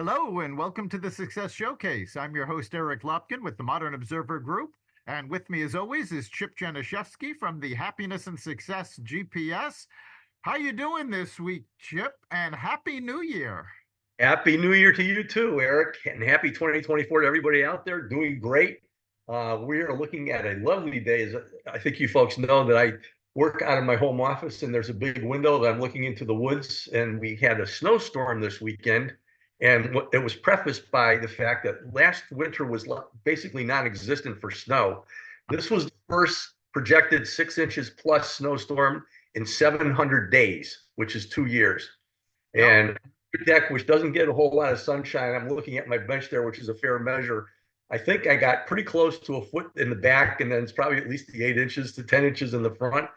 Hello, and welcome to the Success Showcase. I'm your host, Eric Lopkin with the Modern Observer Group. And with me, as always, is Chip Janiszewski from the Happiness and Success GPS. How you doing this week, Chip? And Happy New Year. Happy New Year to you too, Eric, and happy 2024 to everybody out there doing great. We are looking at a lovely day. As I think you folks know that I work out of my home office, and there's a big window that I'm looking into the woods. And we had a snowstorm this weekend, and it was prefaced by the fact that last winter was basically non-existent for snow. This was the first projected 6 inches plus snowstorm in 700 days, which is 2 years. And deck, which doesn't get a whole lot of sunshine. I'm looking at my bench there, which is a fair measure. I think I got pretty close to a foot in the back, and then it's probably at least the 8 inches to 10 inches in the front.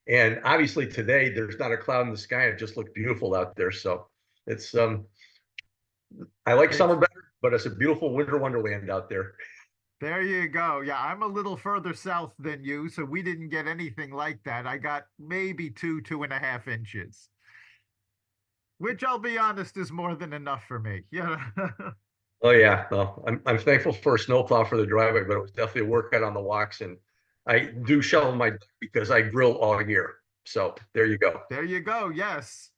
And obviously today there's not a cloud in the sky. It just looked beautiful out there. So it's I like summer better, but it's a beautiful winter wonderland out there. There you go. Yeah, I'm a little further south than you, so we didn't get anything like that. I got maybe 2.5 inches. Which I'll be honest is more than enough for me. Yeah. Oh yeah, no, I'm thankful for a snowplow for the driveway, but it was definitely a workout on the walks. And I do shovel my deck because I grill all year. So there you go. There you go. Yes.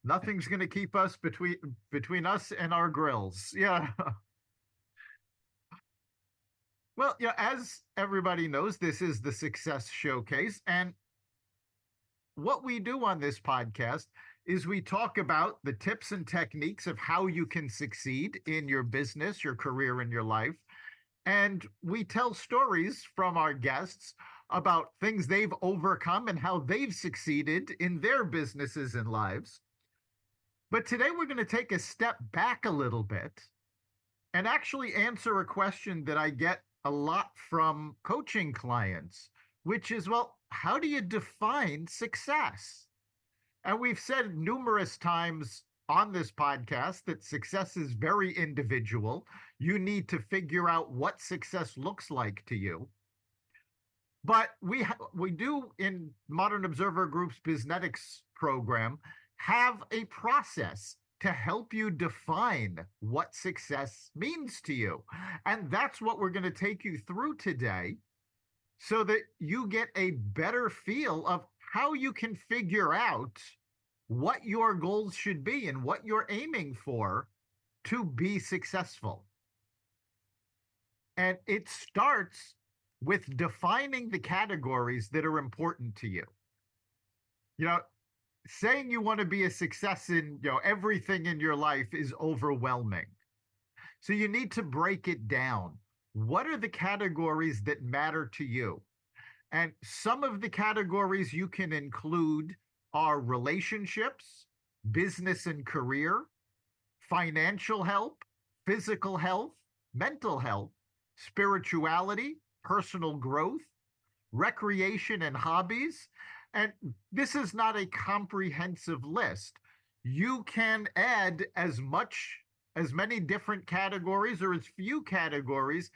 Nothing's going to keep us between us and our grills. Yeah. Well, yeah, as everybody knows, this is the Success Showcase. And what we do on this podcast is we talk about the tips and techniques of how you can succeed in your business, your career, and your life. And we tell stories from our guests about things they've overcome and how they've succeeded in their businesses and lives. But today we're going to take a step back a little bit and actually answer a question that I get a lot from coaching clients, which is, well, how do you define success? And we've said numerous times on this podcast that success is very individual. You need to figure out what success looks like to you. But we do in Modern Observer Group's Biznetics program have a process to help you define what success means to you. And that's what we're going to take you through today so that you get a better feel of how you can figure out what your goals should be and what you're aiming for to be successful. And it starts with defining the categories that are important to you. You know, saying you want to be a success in, everything in your life is overwhelming. So you need to break it down. What are the categories that matter to you? And some of the categories you can include are relationships, business and career, financial help, physical health, mental health, spirituality, personal growth, recreation and hobbies. And this is not a comprehensive list. You can add as many different categories or as few categories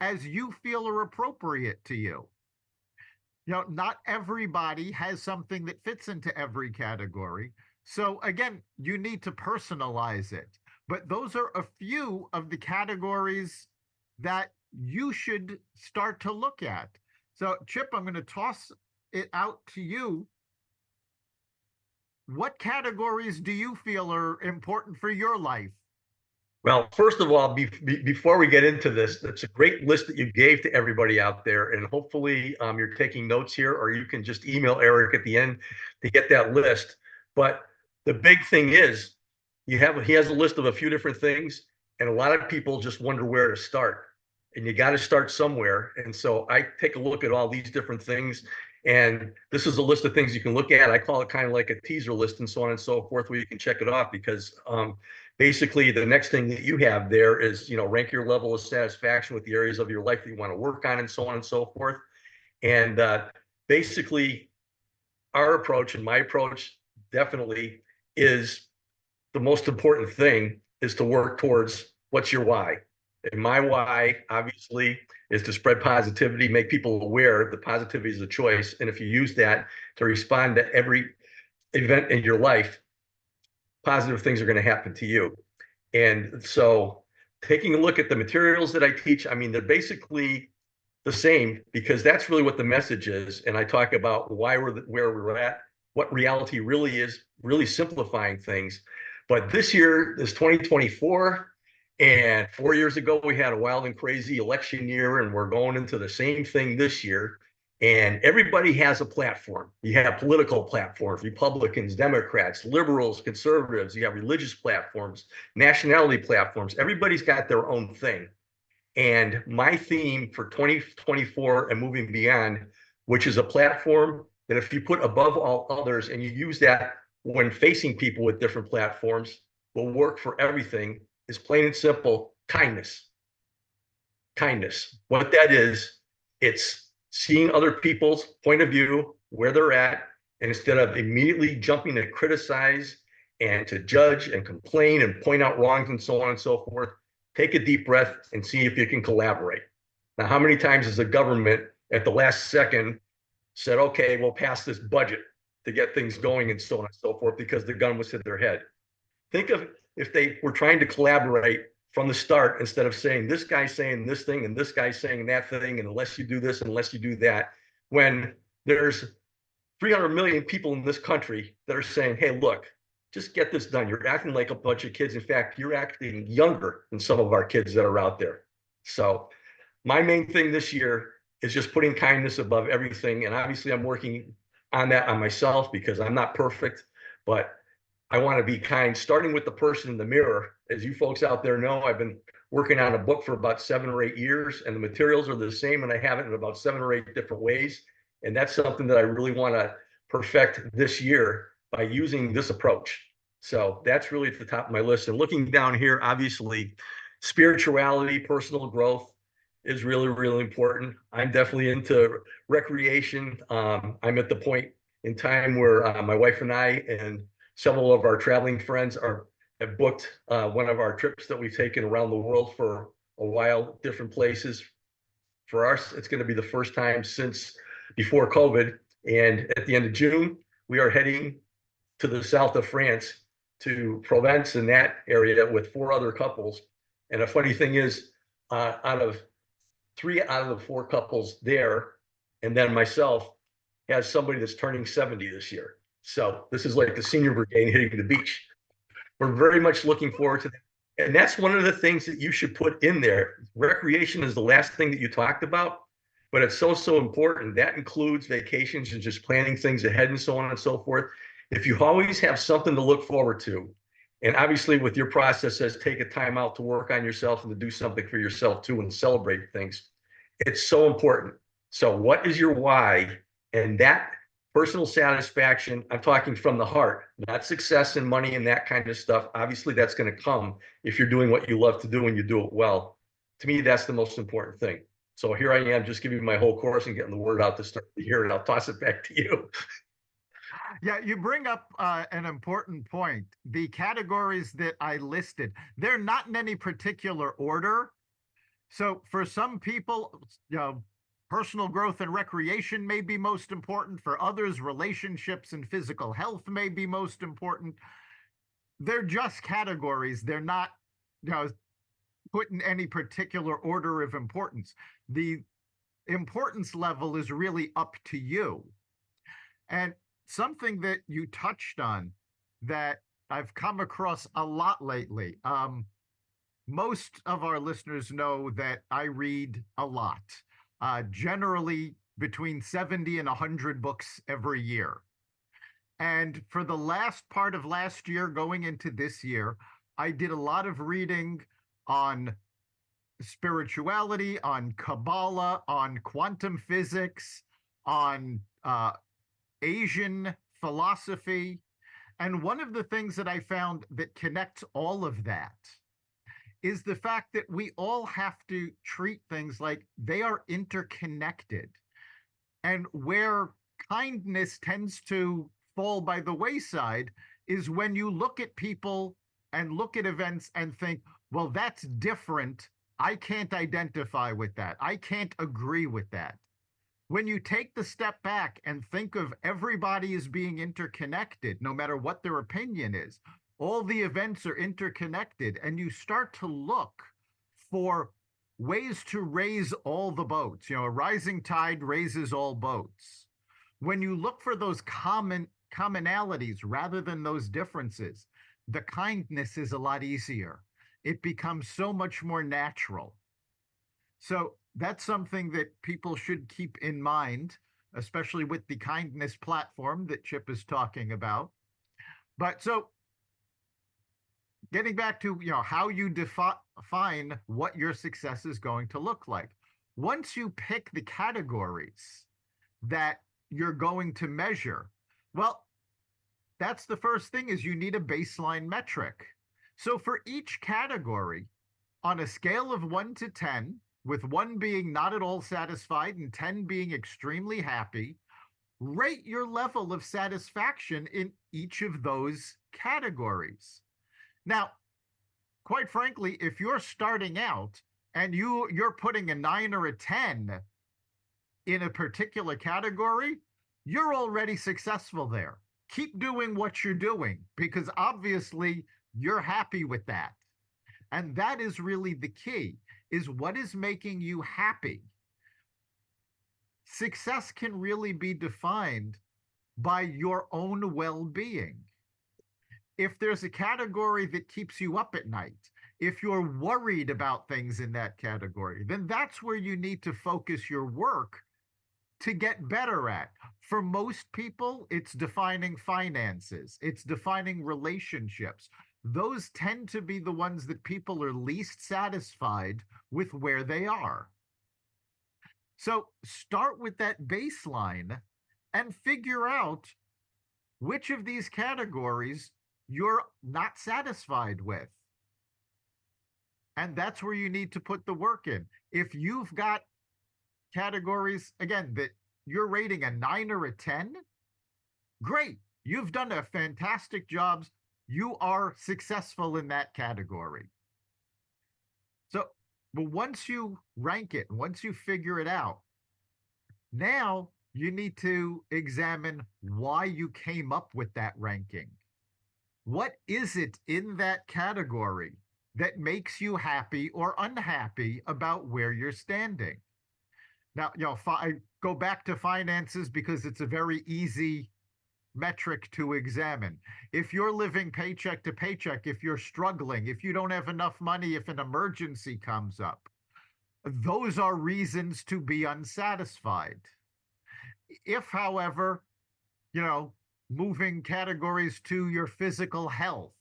as you feel are appropriate to you. Not everybody has something that fits into every category. So again, you need to personalize it. But those are a few of the categories that you should start to look at. So Chip, I'm going to toss it out to you. What categories do you feel are important for your life? Well, first of all, before we get into this, it's a great list that you gave to everybody out there. And hopefully you're taking notes here, or you can just email Eric at the end to get that list. But the big thing is he has a list of a few different things, and a lot of people just wonder where to start. And you got to start somewhere. And so I take a look at all these different things. And this is a list of things you can look at. I call it kind of like a teaser list and so on and so forth, where you can check it off, because basically the next thing that you have there is, rank your level of satisfaction with the areas of your life that you want to work on and so on and so forth. And basically our approach and my approach definitely is the most important thing is to work towards what's your why. And my why, obviously, is to spread positivity, make people aware that positivity is a choice. And if you use that to respond to every event in your life, positive things are going to happen to you. And so taking a look at the materials that I teach, I mean, they're basically the same because that's really what the message is. And I talk about why where we're at, what reality really is, really simplifying things. But this year is 2024. And 4 years ago, we had a wild and crazy election year, and we're going into the same thing this year. And everybody has a platform. You have political platforms, Republicans, Democrats, liberals, conservatives. You have religious platforms, nationality platforms. Everybody's got their own thing. And my theme for 2024 and moving beyond, which is a platform that if you put above all others and you use that when facing people with different platforms, will work for everything, is plain and simple kindness. Kindness. What that is, it's seeing other people's point of view, where they're at, and instead of immediately jumping to criticize and to judge and complain and point out wrongs and so on and so forth, take a deep breath and see if you can collaborate. Now, how many times has the government at the last second said, okay, we'll pass this budget to get things going and so on and so forth because the gun was to their head? Think of if they were trying to collaborate from the start instead of saying this guy's saying this thing and this guy's saying that thing, and unless you do this, unless you do that, when there's 300 million people in this country that are saying, hey, look, just get this done. You're acting like a bunch of kids. In fact, you're acting younger than some of our kids that are out there. So my main thing this year is just putting kindness above everything. And obviously I'm working on that on myself because I'm not perfect, but I want to be kind, starting with the person in the mirror. As you folks out there know, I've been working on a book for about 7 or 8 years, and the materials are the same, and I have it in about 7 or 8 different ways. And that's something that I really want to perfect this year by using this approach. So that's really at the top of my list. And looking down here, obviously, spirituality, personal growth is really, really important. I'm definitely into recreation. I'm at the point in time where my wife and I and several of our traveling friends have booked one of our trips that we've taken around the world for a while, different places. For us, it's going to be the first time since before COVID. And at the end of June, we are heading to the south of France, to Provence in that area with 4 other couples. And a funny thing is, out of 3 out of the 4 couples there, and then myself, has somebody that's turning 70 this year. So this is like the senior brigade hitting the beach. We're very much looking forward to that. And that's one of the things that you should put in there. Recreation is the last thing that you talked about, but it's so, so important. That includes vacations and just planning things ahead and so on and so forth. If you always have something to look forward to, and obviously with your process says take a time out to work on yourself and to do something for yourself too and celebrate things, it's so important. So what is your why? And that personal satisfaction, I'm talking from the heart, not success and money and that kind of stuff. Obviously, that's going to come if you're doing what you love to do and you do it well. To me, that's the most important thing. So here I am just giving my whole course and getting the word out to start the year, and I'll toss it back to you. Yeah, you bring up an important point. The categories that I listed, they're not in any particular order. So for some people, personal growth and recreation may be most important. For others, relationships and physical health may be most important. They're just categories. They're not, put in any particular order of importance. The importance level is really up to you. And something that you touched on that I've come across a lot lately. Most of our listeners know that I read a lot, generally between 70 and 100 books every year. And for the last part of last year, going into this year, I did a lot of reading on spirituality, on Kabbalah, on quantum physics, on Asian philosophy. And one of the things that I found that connects all of that is the fact that we all have to treat things like they are interconnected. And where kindness tends to fall by the wayside is when you look at people and look at events and think, well, that's different. I can't identify with that. I can't agree with that. When you take the step back and think of everybody as being interconnected, no matter what their opinion is, All the events are interconnected, and you start to look for ways to raise all the boats. A rising tide raises all boats. When you look for those commonalities rather than those differences, the kindness is a lot easier. It becomes so much more natural. So that's something that people should keep in mind, especially with the kindness platform that Chip is talking about. But so getting back to how you define what your success is going to look like. Once you pick the categories that you're going to measure, well, that's the first thing is you need a baseline metric. So for each category, on a scale of 1 to 10, with 1 being not at all satisfied and 10 being extremely happy, rate your level of satisfaction in each of those categories. Now, quite frankly, if you're starting out and you're putting a 9 or a 10 in a particular category, you're already successful there. Keep doing what you're doing because obviously you're happy with that. And that is really the key, is what is making you happy. Success can really be defined by your own well-being. If there's a category that keeps you up at night, if you're worried about things in that category, then that's where you need to focus your work to get better at. For most people, it's defining finances, it's defining relationships. Those tend to be the ones that people are least satisfied with where they are. So start with that baseline and figure out which of these categories you're not satisfied with. And that's where you need to put the work in. If you've got categories, again, that you're rating a 9 or a 10, great. You've done a fantastic job. You are successful in that category. So, but once you rank it, once you figure it out, now you need to examine why you came up with that ranking. What is it in that category that makes you happy or unhappy about where you're standing? Now, I go back to finances because it's a very easy metric to examine. If you're living paycheck to paycheck, if you're struggling, if you don't have enough money, if an emergency comes up, those are reasons to be unsatisfied. If, however, moving categories to your physical health,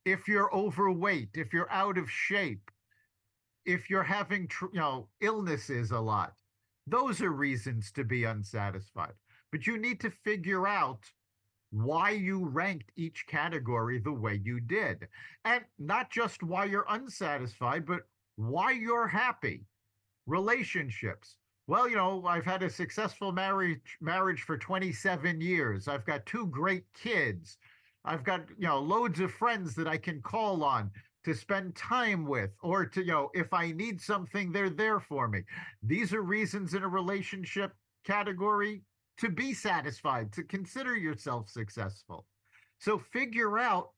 if you're overweight, if you're out of shape, if you're having illnesses a lot, those are reasons to be unsatisfied. But you need to figure out why you ranked each category the way you did. And not just why you're unsatisfied, but why you're happy. Relationships. Well, I've had a successful marriage for 27 years. I've got 2 great kids. I've got, loads of friends that I can call on to spend time with, or to, if I need something, they're there for me. These are reasons in a relationship category to be satisfied, to consider yourself successful. So figure out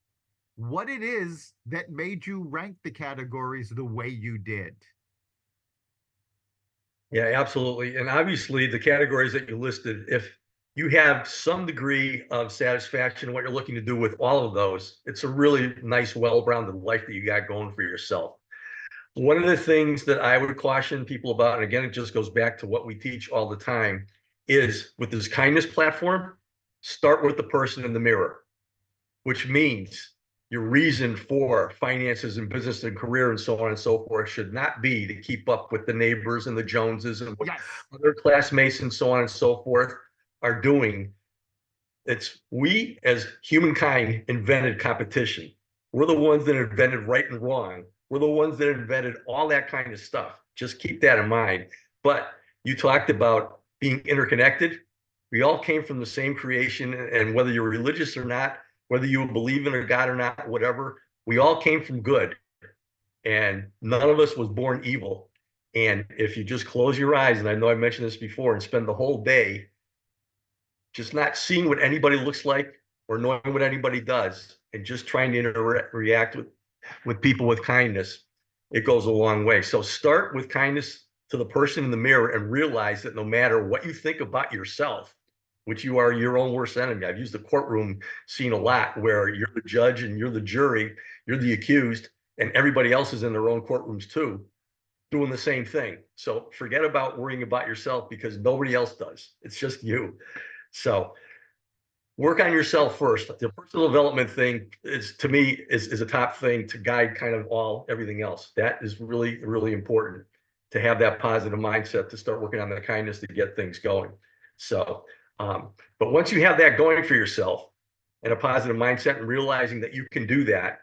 what it is that made you rank the categories the way you did. Yeah, absolutely. And obviously the categories that you listed, if you have some degree of satisfaction in what you're looking to do with all of those, it's a really nice, well-rounded life that you got going for yourself. One of the things that I would caution people about, and again, it just goes back to what we teach all the time, is with this kindness platform, start with the person in the mirror, which means your reason for finances and business and career and so on and so forth should not be to keep up with the neighbors and the Joneses and what other classmates and so on and so forth are doing. It's we as humankind invented competition. We're the ones that invented right and wrong. We're the ones that invented all that kind of stuff. Just keep that in mind. But you talked about being interconnected. We all came from the same creation, and whether you're religious or not, whether you believe in a God or not, whatever, we all came from good. And none of us was born evil. And if you just close your eyes, and I know I mentioned this before, and spend the whole day just not seeing what anybody looks like, or knowing what anybody does and just trying to react with people with kindness, it goes a long way. So start with kindness to the person in the mirror and realize that no matter what you think about yourself, which you are your own worst enemy. I've used the courtroom scene a lot where you're the judge and you're the jury, you're the accused, and everybody else is in their own courtrooms too, doing the same thing. So forget about worrying about yourself because nobody else does. It's just you. So work on yourself first. The personal development thing is, to me, is a top thing to guide kind of everything else. That is really, really important to have that positive mindset to start working on the kindness to get things going. So, but once you have that going for yourself and a positive mindset and realizing that you can do that,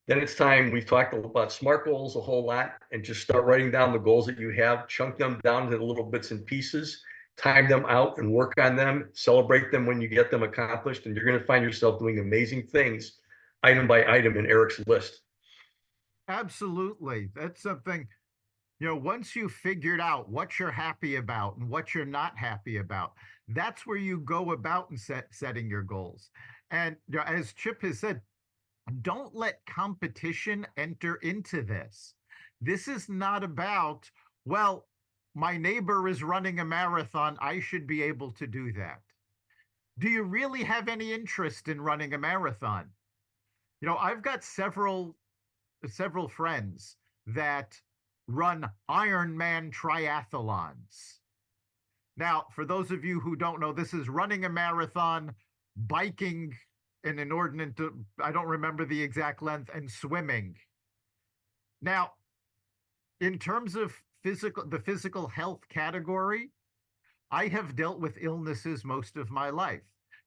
then it's time. We've talked about SMART goals a whole lot, and just start writing down the goals that you have, chunk them down into little bits and pieces, time them out and work on them, celebrate them when you get them accomplished, and you're going to find yourself doing amazing things item by item in Eric's list. Absolutely. That's something, once you've figured out what you're happy about and what you're not happy about, that's where you go about and setting your goals. And as Chip has said, don't let competition enter into this. This is not about, well, my neighbor is running a marathon, I should be able to do that. Do you really have any interest in running a marathon? I've got several friends that run Ironman triathlons. Now, for those of you who don't know, this is running a marathon, biking an inordinate, I don't remember the exact length, and swimming. Now, in terms of the physical health category, I have dealt with illnesses most of my life.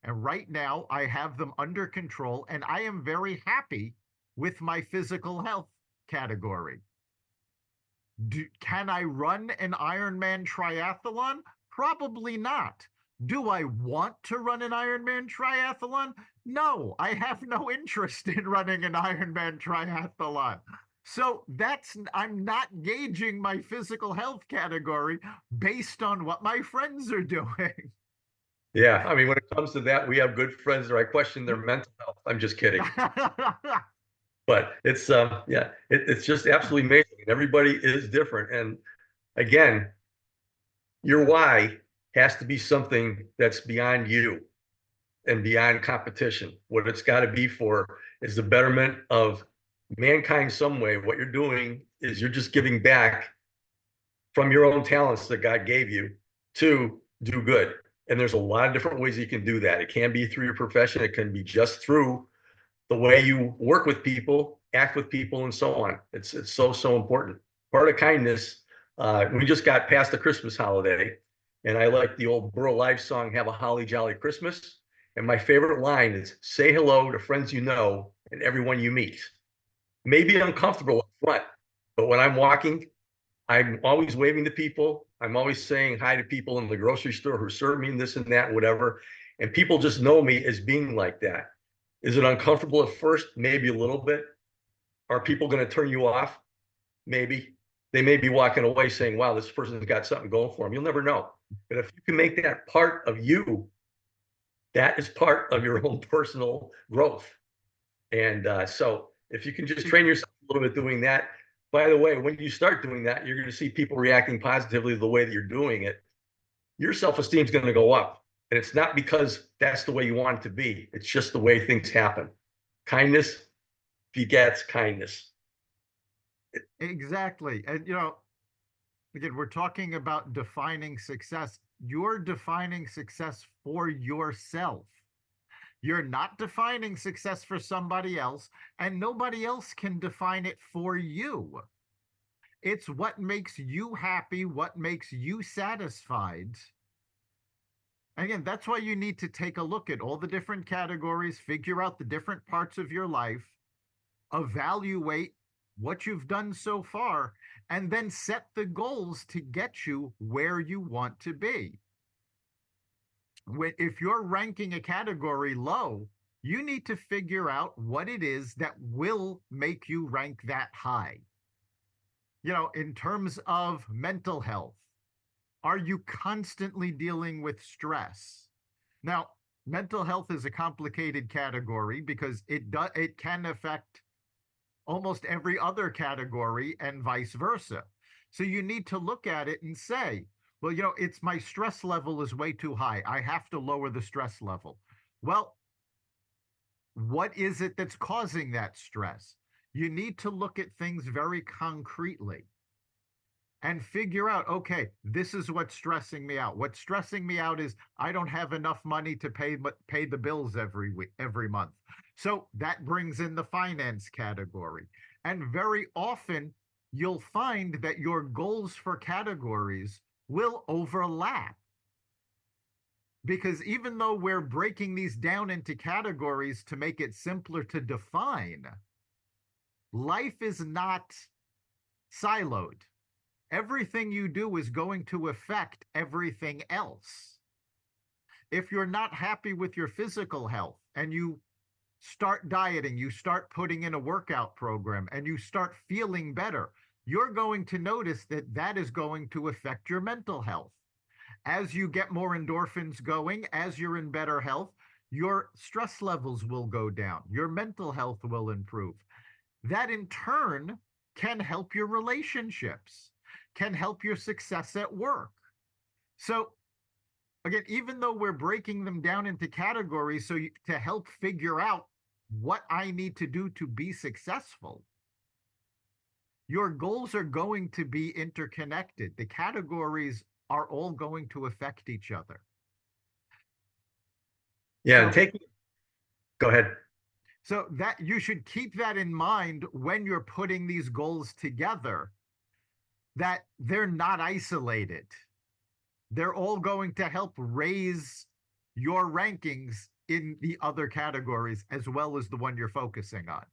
And right now I have them under control and I am very happy with my physical health category. Can I run an Ironman triathlon? Probably not. Do I want to run an Ironman triathlon? No, I have no interest in running an Ironman triathlon. So I'm not gauging my physical health category based on what my friends are doing. Yeah, I mean, when it comes to that, we have good friends that I question their mental health. I'm just kidding. But it's it's just absolutely amazing. Everybody is different. And again, your why has to be something that's beyond you and beyond competition. What it's got to be for is the betterment of mankind some way. What you're doing is you're just giving back from your own talents that God gave you to do good. And there's a lot of different ways you can do that. It can be through your profession. It can be just through the way you work with people, act with people, and so on. It's so important. Part of kindness. We just got past the Christmas holiday, and I like the old Burl Ives song, "Have a Holly Jolly Christmas." And my favorite line is, "Say hello to friends you know and everyone you meet." Maybe uncomfortable up front, but when I'm walking, I'm always waving to people. I'm always saying hi to people in the grocery store who serve me and this and that, whatever. And people just know me as being like that. Is it uncomfortable at first? Maybe a little bit. Are people going to turn you off? Maybe. They may be walking away saying, wow, this person's got something going for them. You'll never know. But if you can make that part of you, that is part of your own personal growth. And so if you can just train yourself a little bit doing that, by the way, when you start doing that, you're going to see people reacting positively to the way that you're doing it. Your self-esteem is going to go up. And it's not because that's the way you want it to be. It's just the way things happen. Kindness begets kindness. Exactly. And, again, we're talking about defining success. You're defining success for yourself. You're not defining success for somebody else, and nobody else can define it for you. It's what makes you happy, what makes you satisfied. Again, that's why you need to take a look at all the different categories, figure out the different parts of your life, evaluate what you've done so far, and then set the goals to get you where you want to be. If you're ranking a category low, you need to figure out what it is that will make you rank that high. In terms of mental health, are you constantly dealing with stress? Now, mental health is a complicated category because it can affect almost every other category and vice versa. So you need to look at it and say, well, it's my stress level is way too high. I have to lower the stress level. Well, what is it that's causing that stress? You need to look at things very concretely and figure out, okay, this is what's stressing me out. What's stressing me out is I don't have enough money to pay the bills every week, every month. So that brings in the finance category. And very often you'll find that your goals for categories will overlap. Because even though we're breaking these down into categories to make it simpler to define, life is not siloed. Everything you do is going to affect everything else. If you're not happy with your physical health and you start dieting, you start putting in a workout program, and you start feeling better, you're going to notice that that is going to affect your mental health. As you get more endorphins going, as you're in better health, your stress levels will go down, your mental health will improve. That in turn can help your relationships, can help your success at work. So again, even though we're breaking them down into categories to help figure out what I need to do to be successful, your goals are going to be interconnected. The categories are all going to affect each other. Yeah, and go ahead. So that you should keep that in mind when you're putting these goals together, that they're not isolated. They're all going to help raise your rankings in the other categories as well as the one you're focusing on.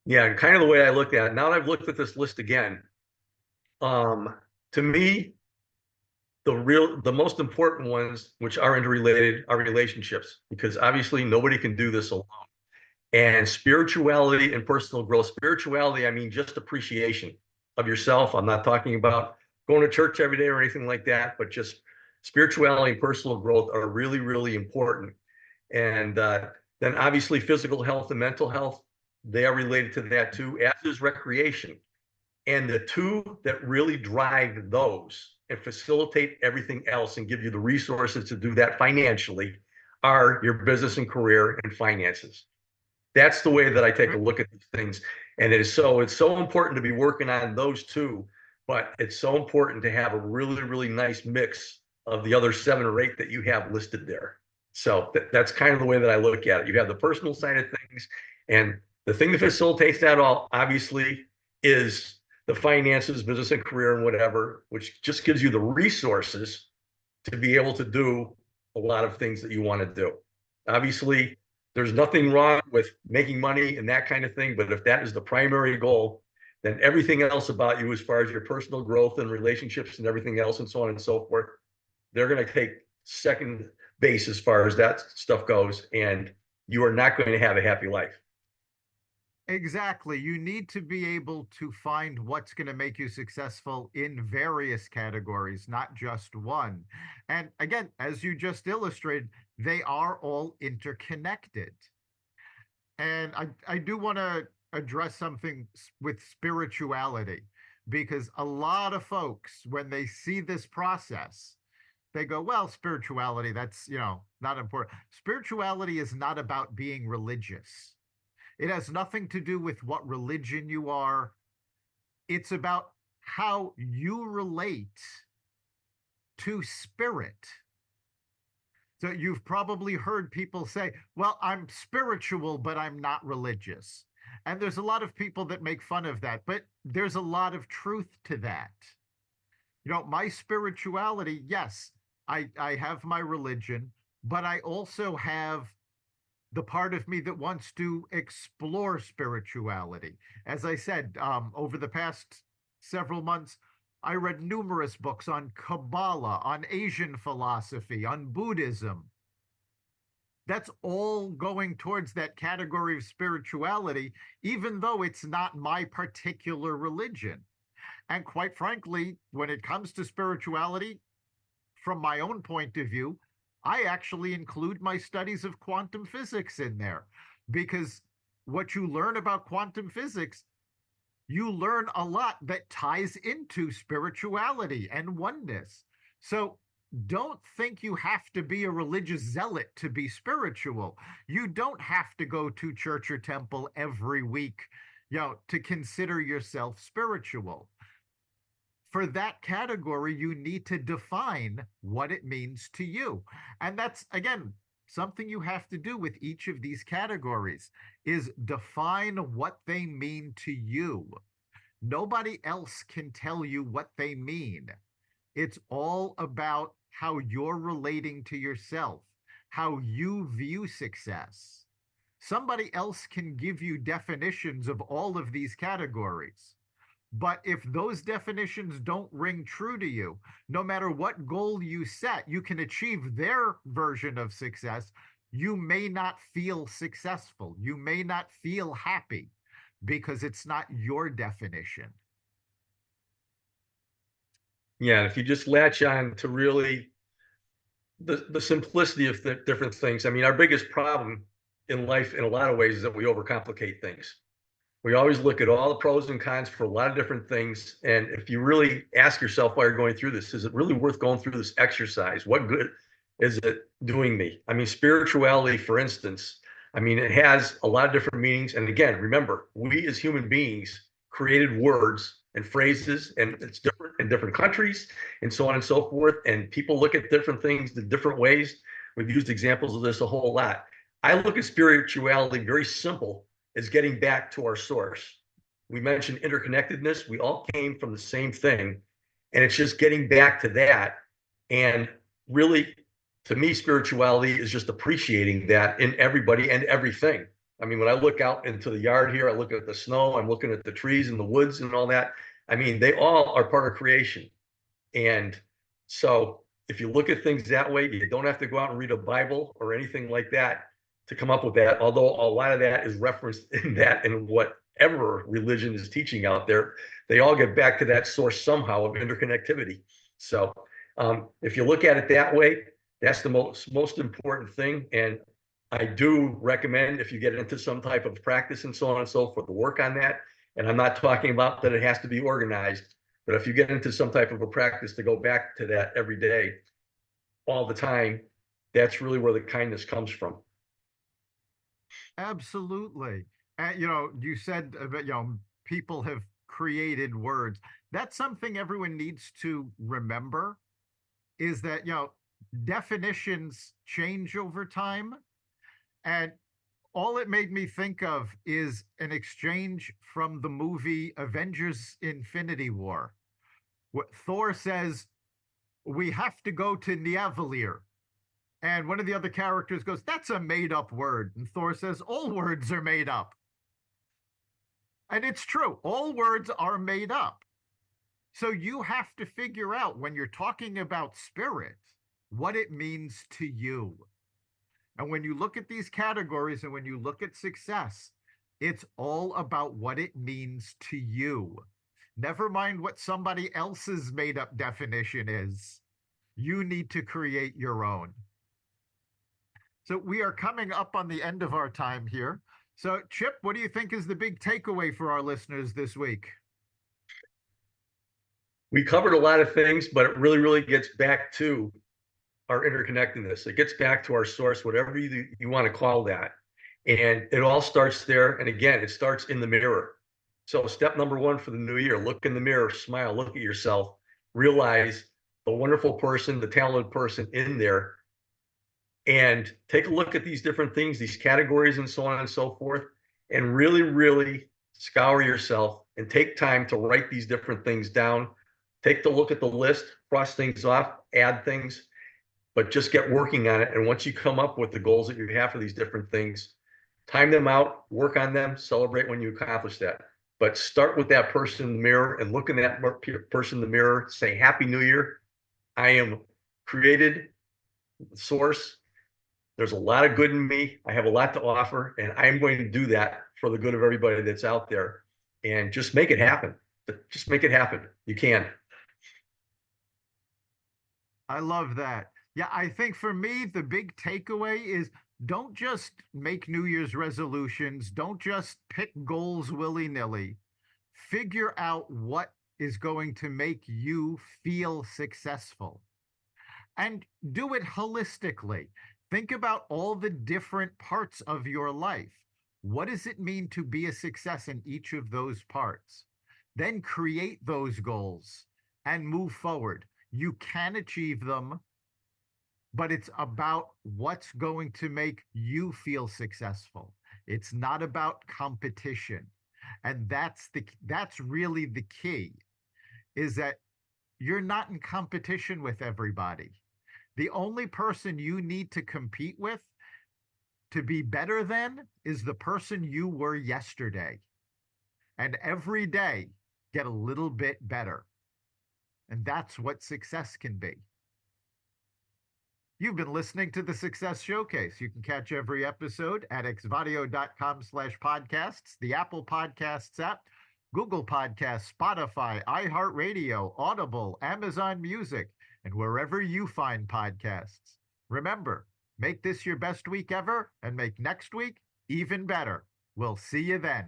Yeah, kind of the way I look at it. Now that I've looked at this list again, to me, the most important ones, which are interrelated, are relationships, because obviously nobody can do this alone. And spirituality and personal growth. Spirituality, I mean, just appreciation of yourself. I'm not talking about going to church every day or anything like that, but just spirituality and personal growth are really, really important. And then obviously physical health and mental health, they are related to that too, as is recreation. And the two that really drive those and facilitate everything else and give you the resources to do that financially are your business and career and finances. That's the way that I take a look at these things. And it's so important to be working on those two, but it's so important to have a really, really nice mix of the other 7 or 8 that you have listed there. So that's kind of the way that I look at it. You have the personal side of things, and the thing that facilitates that all, obviously, is the finances, business and career and whatever, which just gives you the resources to be able to do a lot of things that you want to do. Obviously, there's nothing wrong with making money and that kind of thing, but if that is the primary goal, then everything else about you, as far as your personal growth and relationships and everything else and so on and so forth, they're going to take second base as far as that stuff goes, and you are not going to have a happy life. Exactly. You need to be able to find what's going to make you successful in various categories, not just one. And again, as you just illustrated, they are all interconnected. And I do want to address something with spirituality, because a lot of folks, when they see this process, they go, well, spirituality, that's, not important. Spirituality is not about being religious. It has nothing to do with what religion you are. It's about how you relate to spirit. So you've probably heard people say, well, I'm spiritual, but I'm not religious. And there's a lot of people that make fun of that, but there's a lot of truth to that. My spirituality, yes, I have my religion, but I also have the part of me that wants to explore spirituality. As I said, over the past several months, I read numerous books on Kabbalah, on Asian philosophy, on Buddhism. That's all going towards that category of spirituality, even though it's not my particular religion. And quite frankly, when it comes to spirituality, from my own point of view, I actually include my studies of quantum physics in there because what you learn about quantum physics, you learn a lot that ties into spirituality and oneness. So don't think you have to be a religious zealot to be spiritual. You don't have to go to church or temple every week, to consider yourself spiritual. For that category, you need to define what it means to you. And that's, again, something you have to do with each of these categories is define what they mean to you. Nobody else can tell you what they mean. It's all about how you're relating to yourself, how you view success. Somebody else can give you definitions of all of these categories. But if those definitions don't ring true to you, no matter what goal you set, you can achieve their version of success. You may not feel successful. You may not feel happy because it's not your definition. Yeah, if you just latch on to really the simplicity of different things. I mean, our biggest problem in life in a lot of ways is that we overcomplicate things. We always look at all the pros and cons for a lot of different things. And if you really ask yourself while you're going through this, is it really worth going through this exercise? What good is it doing me? I mean, spirituality, for instance, I mean, it has a lot of different meanings. And again, remember, we as human beings created words and phrases, and it's different in different countries and so on and so forth. And people look at different things in different ways. We've used examples of this a whole lot. I look at spirituality very simple as getting back to our source. We mentioned interconnectedness. We all came from the same thing. And it's just getting back to that. And really, to me, spirituality is just appreciating that in everybody and everything. I mean, when I look out into the yard here, I look at the snow, I'm looking at the trees and the woods and all that. I mean, they all are part of creation. And so if you look at things that way, you don't have to go out and read a Bible or anything like that to come up with that. Although a lot of that is referenced in that and whatever religion is teaching out there, they all get back to that source somehow of interconnectivity. So if you look at it that way, that's the most important thing. And I do recommend if you get into some type of practice and so on and so forth, to work on that. And I'm not talking about that it has to be organized, but if you get into some type of a practice to go back to that every day, all the time, that's really where the kindness comes from. Absolutely. And, you said that, people have created words. That's something everyone needs to remember is that, definitions change over time. And all it made me think of is an exchange from the movie Avengers Infinity War. What Thor says, we have to go to Niavalier. And one of the other characters goes, that's a made up word. And Thor says, all words are made up. And it's true, all words are made up. So you have to figure out when you're talking about spirit, what it means to you. And when you look at these categories and when you look at success, it's all about what it means to you. Never mind what somebody else's made up definition is. You need to create your own. So we are coming up on the end of our time here. So, Chip, what do you think is the big takeaway for our listeners this week? We covered a lot of things, but it really, really gets back to our interconnectedness. It gets back to our source, whatever you want to call that. And it all starts there. And again, it starts in the mirror. So step number one for the new year, look in the mirror, smile, look at yourself, realize the wonderful person, the talented person in there, and take a look at these different things, these categories and so on and so forth, and really, really scour yourself and take time to write these different things down. Take the look at the list, cross things off, add things, but just get working on it. And once you come up with the goals that you have for these different things, time them out, work on them, celebrate when you accomplish that. But start with that person in the mirror and look in that person in the mirror, say, Happy New Year. I am created, source. There's a lot of good in me. I have a lot to offer, and I'm going to do that for the good of everybody that's out there. And just make it happen. Just make it happen. You can. I love that. Yeah, I think for me, the big takeaway is don't just make New Year's resolutions, don't just pick goals willy nilly. Figure out what is going to make you feel successful and do it holistically. Think about all the different parts of your life. What does it mean to be a success in each of those parts? Then create those goals and move forward. You can achieve them, but it's about what's going to make you feel successful. It's not about competition. And that's really the key is that you're not in competition with everybody. The only person you need to compete with to be better than is the person you were yesterday. And every day, get a little bit better. And that's what success can be. You've been listening to the Success Showcase. You can catch every episode at xvadio.com/podcasts, the Apple Podcasts app, Google Podcasts, Spotify, iHeartRadio, Audible, Amazon Music, and wherever you find podcasts. Remember, make this your best week ever and make next week even better. We'll see you then.